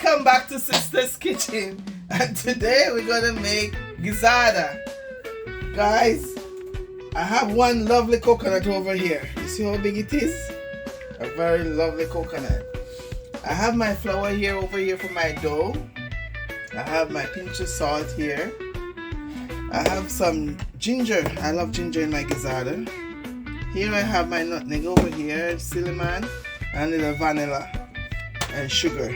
Welcome back to Sister's Kitchen, and today we're gonna make gizzada. Guys, I have one lovely coconut over here. You see how big it is? A very lovely coconut. I have my flour here over here for my dough. I have my pinch of salt here. I have some ginger. I love ginger in my gizzada. Here I have my nutmeg over here, cinnamon, and a little vanilla and sugar,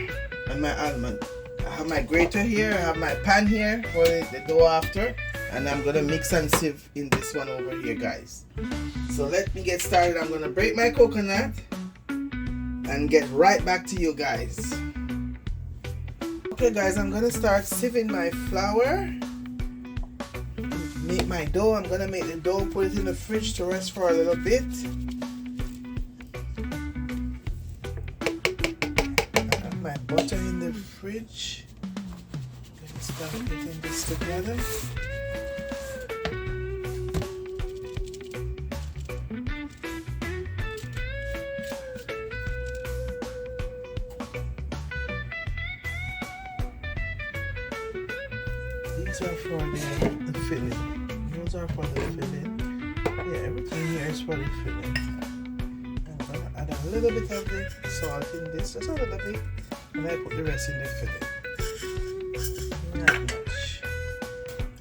and my almond. I have my grater here. I have my pan here for the dough after, and I'm gonna mix and sieve in this one over here, guys. So let me get started. I'm gonna break my coconut and get right back to you guys. Okay guys, I'm gonna start sieving my flour. Make my dough. I'm gonna make the dough, put it in the fridge to rest for a little bit. I have my butter in the fridge. Gonna start putting this together. These are for the filling. Those are for the filling. Yeah, everything here is for the filling. I'm gonna add a little bit of the salt in this, just a little bit, and I put the rest in the filling. Not much.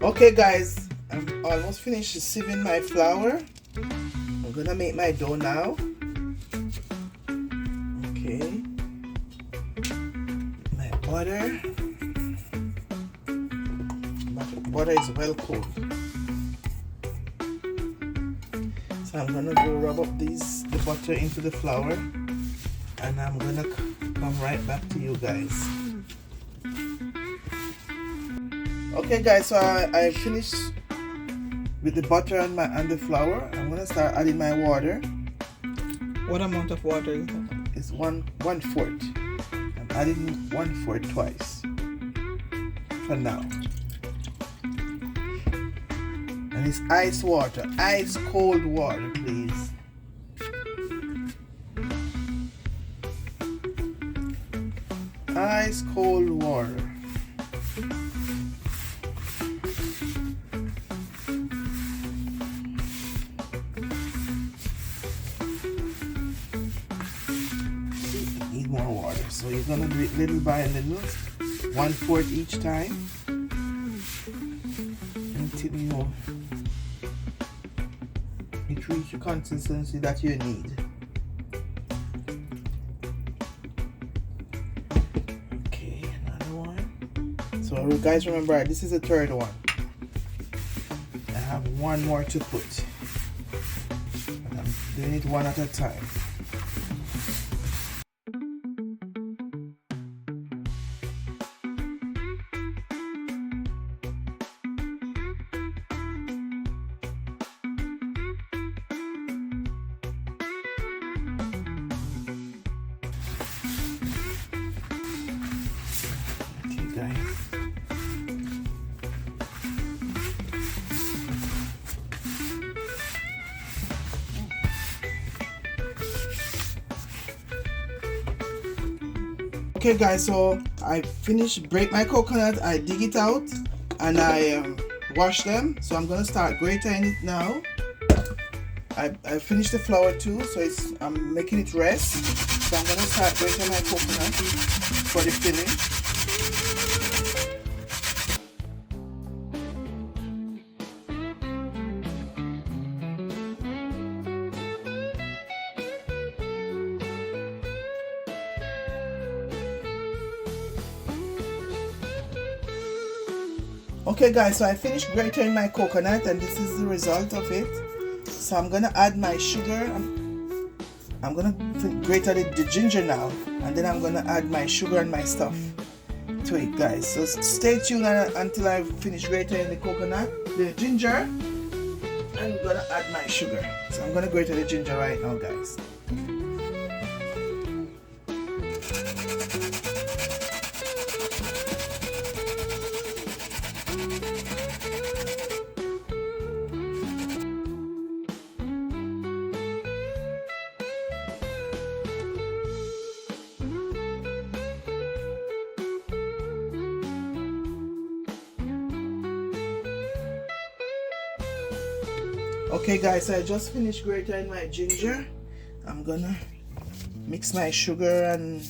Okay guys, I'm almost finished sieving my flour. I'm gonna make my dough now. Okay. My butter. Butter is well cooled. So I'm gonna go rub up the butter into the flour, and I'm gonna come right back to you guys. Okay guys, so I finished with the butter and the flour. I'm gonna start adding my water. What amount of water is that? It's one fourth. I'm adding 1/4 twice for now. And it's ice water, ice cold water, please. Ice cold water. Need more water, so you're gonna do it little by little, 1/4 each time, until you reach the consistency that you need. Okay, another one. So guys, remember, this is the third one. I have one more to put. And I'm doing it one at a time. Guys. Okay guys, so I finished break my coconut, I dig it out, and I wash them. So I'm gonna start grating it now. I finished the flour too, so I'm making it rest. So I'm gonna start grating my coconut for the filling. Okay guys, so I finished grating my coconut, and this is the result of it. So I'm gonna add my sugar. I'm gonna grate the ginger now, and then I'm gonna add my sugar and my stuff to it, guys. So stay tuned until I finish grating the coconut, the ginger, and I'm gonna add my sugar. So I'm gonna grate the ginger right now, guys. Okay guys, so I just finished grating my ginger. I'm gonna mix my sugar and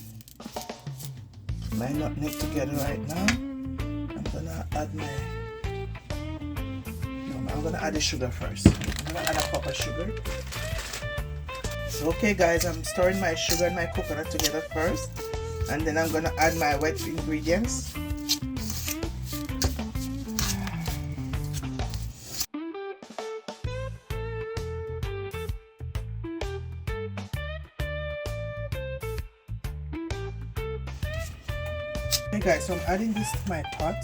my nutmeg together right now. I'm gonna add my I'm gonna add the sugar first. I'm gonna add a cup of sugar. So okay guys, I'm stirring my sugar and my coconut together first, and then I'm gonna add my wet ingredients. Okay guys, so I'm adding this to my pot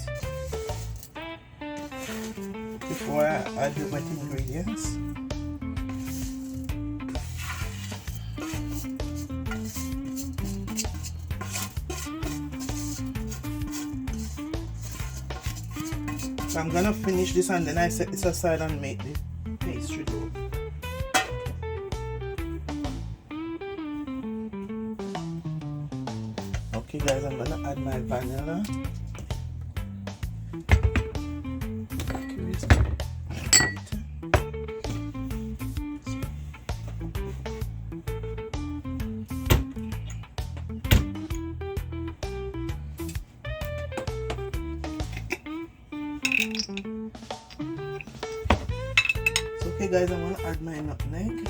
before I add the wet ingredients. So I'm gonna finish this and then I set this aside and make the pastry dough. Okay guys, I'm gonna add my vanilla. So okay guys, I'm gonna add my nutmeg.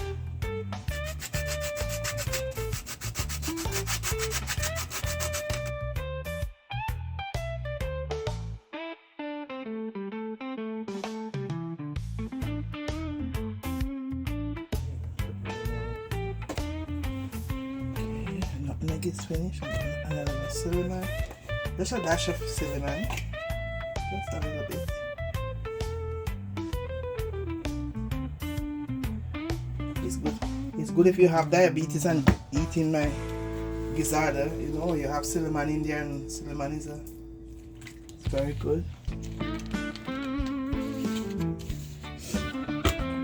Nutmeg is finished. I'm gonna add a little cinnamon. Just a dash of cinnamon. Just a little bit. It's good. It's good if you have diabetes and eating my gizzada. You know, you have cinnamon in there, and cinnamon is it's very good.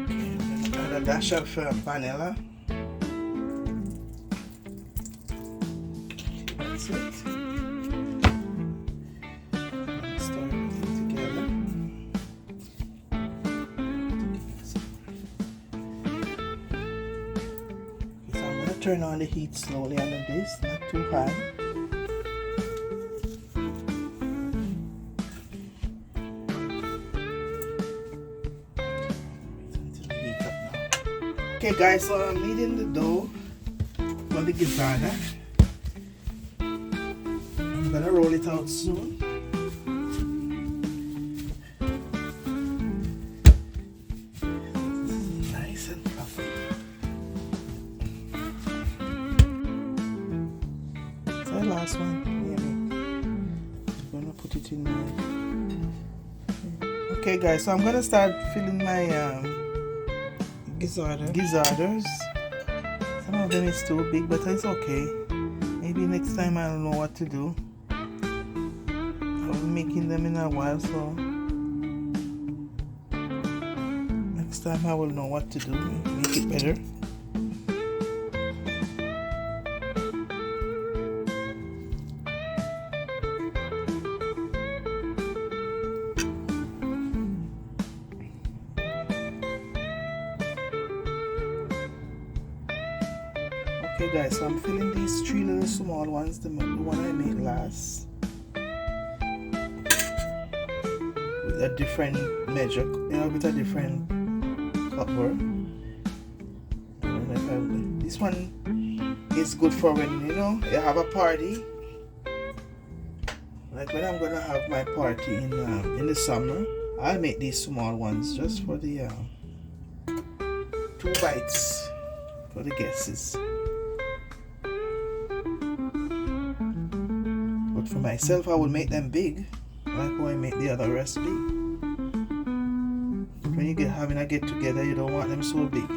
Okay, add a dash of vanilla. That's it. Stir it together. So I'm going to turn on the heat slowly under this, not too high. Okay guys, so I'm kneading the dough for the gizzada. I'm gonna roll it out soon. Nice and puffy. So the last one, I'm gonna put it in there. Okay guys, so I'm gonna start filling my gizzadas. Some of them is too big, but it's okay. Maybe next time I'll know what to do. I've been making them in a while, so next time I will know what to do. Make it better. Okay guys, so I'm filling these 3 little small ones, the one I made last, with a different measure, with a different cover. This one is good for when, you have a party. Like when I'm gonna have my party in the summer, I'll make these small ones just for the 2 bites for the guests. But for myself, I will make them big, like how I make the other recipe. When you having a get together, you don't want them so big.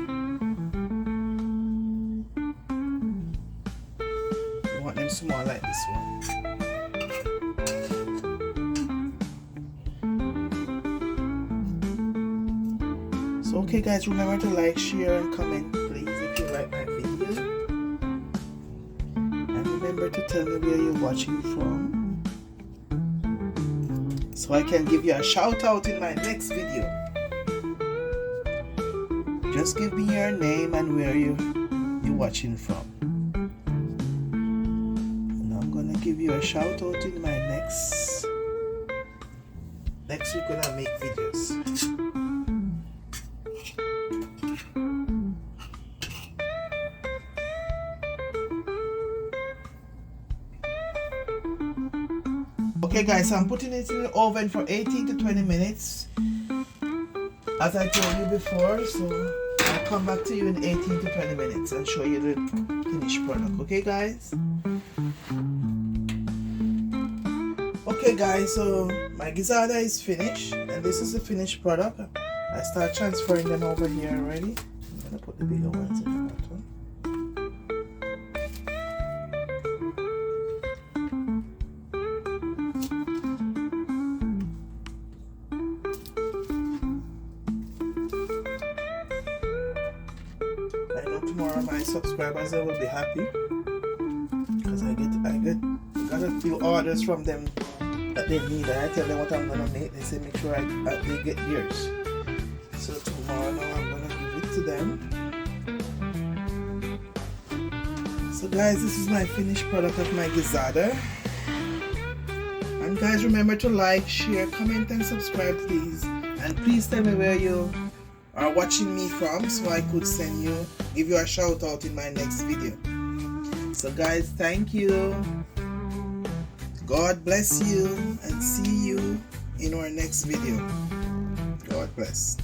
You want them small like this one. So okay guys, remember to like, share and comment please if you like my video. Remember to tell me where you're watching from, so I can give you a shout out in my next video. Just give me your name and where you're watching from. And I'm gonna give you a shout out in my next week when I make videos. Okay guys, so I'm putting it in the oven for 18 to 20 minutes. As I told you before, so I'll come back to you in 18 to 20 minutes and show you the finished product. Okay guys? Okay guys, so my gizzada is finished and this is the finished product. I start transferring them over here already. I'm gonna put the bigger ones in the bottom. I know tomorrow my subscribers will be happy because I got a few orders from them that they need, and I tell them what I'm gonna make. They say make sure they get theirs. So tomorrow now I'm gonna give it to them. So guys, this is my finished product of my gizzada. And guys, remember to like, share, comment and subscribe please. And please tell me where you are watching me from so I could give you a shout out in my next video. So guys, thank you. God bless you and see you in our next video. God bless.